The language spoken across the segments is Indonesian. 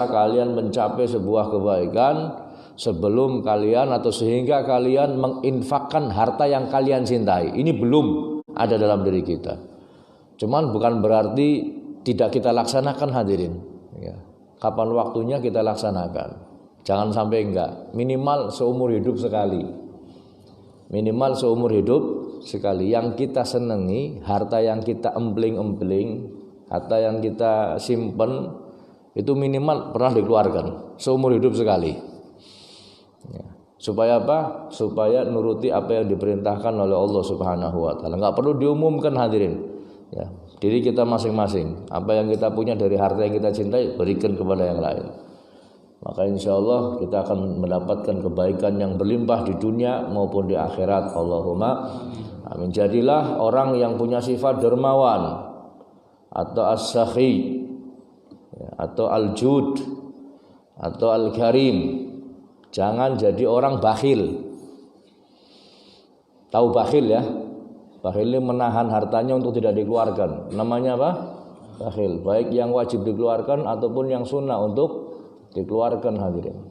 kalian mencapai sebuah kebaikan sebelum kalian atau sehingga kalian menginfakkan harta yang kalian cintai. Ini belum ada dalam diri kita. Cuman bukan berarti tidak kita laksanakan, hadirin. Ya. Kapan waktunya kita laksanakan. Jangan sampai enggak. Minimal seumur hidup sekali. Minimal seumur hidup sekali. Yang kita senangi, harta yang kita empling-empling, harta yang kita simpen, itu minimal pernah dikeluarkan seumur hidup sekali. Ya. Supaya apa? Supaya nuruti apa yang diperintahkan oleh Allah Subhanahu wa taala. Enggak perlu diumumkan, hadirin. Ya, diri kita masing-masing. Apa yang kita punya dari harta yang kita cintai, berikan kepada yang lain. Maka insya Allah kita akan mendapatkan kebaikan yang berlimpah di dunia maupun di akhirat. Allahumma amin. Jadilah orang yang punya sifat dermawan atau as-sakhi, atau al-jud, atau al-karim. Jangan jadi orang bakhil. Tahu bakhil ya? Bakhil ini menahan hartanya untuk tidak dikeluarkan. Namanya apa? Bakhil. Baik yang wajib dikeluarkan ataupun yang sunnah untuk dikeluarkan, hadirin.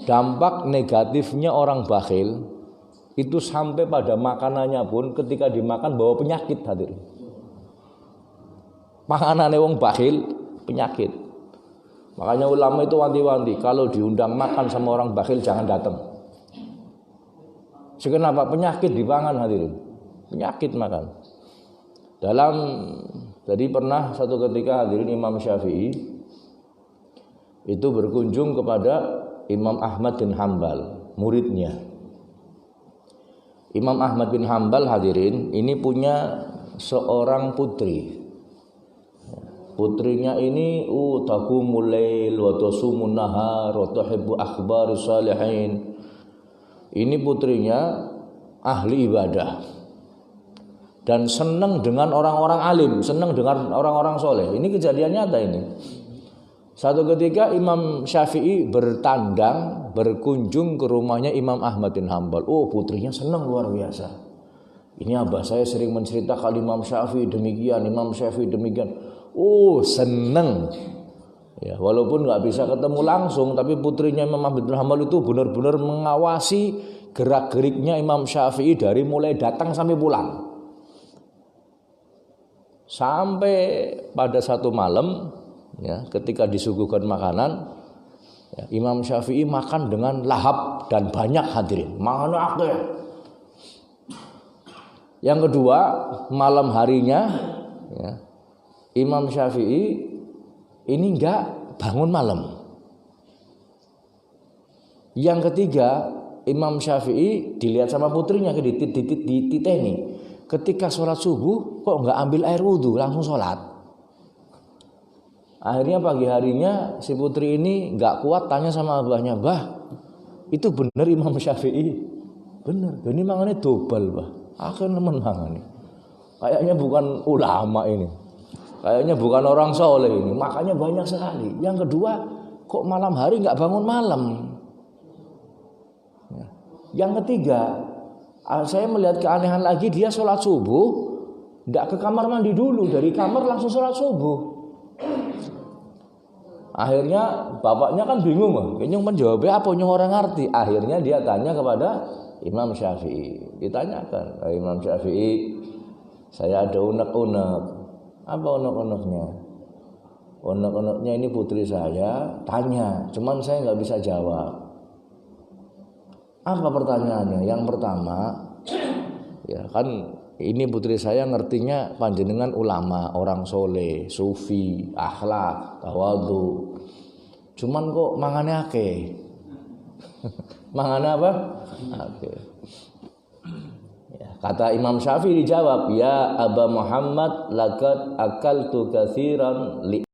Dampak negatifnya orang bakhil itu sampai pada makanannya pun ketika dimakan bawa penyakit, hadirin. Makanannya wong bakhil penyakit. Makanya ulama itu wanti-wanti kalau diundang makan sama orang bakhil jangan datang. Kenapa? Penyakit dipangan, hadirin. Penyakit makan. Jadi pernah satu ketika, hadirin, Imam Syafi'i itu berkunjung kepada Imam Ahmad bin Hanbal, muridnya. Imam Ahmad bin Hanbal, hadirin, ini punya seorang putri. Putrinya ini taqumul lail wa tasumun nahar wa tuhibbu akhbarus salihin. Ini putrinya ahli ibadah dan senang dengan orang-orang alim, senang dengan orang-orang soleh. Ini kejadian nyata ini. Satu ketika Imam Syafi'i berkunjung ke rumahnya Imam Ahmad bin Hanbal. Putrinya senang luar biasa. Ini abah saya sering menceritakan Imam Syafi'i demikian, Imam Syafi'i demikian. Senang. Ya, walaupun nggak bisa ketemu langsung, tapi putrinya Imam Ahmad bin Hanbal itu benar-benar mengawasi gerak-geriknya Imam Syafi'i dari mulai datang sampai pulang. Sampai pada satu malam, ya, ketika disuguhkan makanan, ya, Imam Syafi'i makan dengan lahap dan banyak, hadirin. Makan akeh. Yang kedua, malam harinya, ya, Imam Syafi'i ini enggak bangun malam. Yang ketiga, Imam Syafi'i dilihat sama putrinya dititeni. Ketika sholat subuh kok enggak ambil air wudhu, langsung sholat. Akhirnya pagi harinya si putri ini enggak kuat tanya sama abahnya, "Bah, itu benar Imam Syafi'i?" "Benar." "Ini mangannya dobal, Bah." "Akhirnya nemen mangan." Kayaknya bukan ulama ini. Kayaknya bukan orang soleh ini, makanya banyak sekali. Yang kedua, kok malam hari nggak bangun malam? Yang ketiga, saya melihat keanehan lagi, dia sholat subuh, nggak ke kamar mandi dulu, dari kamar langsung sholat subuh. Akhirnya bapaknya kan bingung, kayaknya menjawabnya apa nyong orang ngerti. Akhirnya dia tanya kepada Imam Syafi'i, ditanyakan, Imam Syafi'i, saya ada unek-unek. Apa unek-uneknya? Unek-uneknya ini putri saya tanya, cuman saya nggak bisa jawab. Apa pertanyaannya? Yang pertama, ya kan ini putri saya ngertinya panjenengan ulama, orang soleh, sufi, akhlak, tawadhu. Cuman kok mangannya akeh. Mangannya apa? Akeh. Kata Imam Syafi'i dijawab, "Ya Aba Muhammad, laqad akaltu katsiran li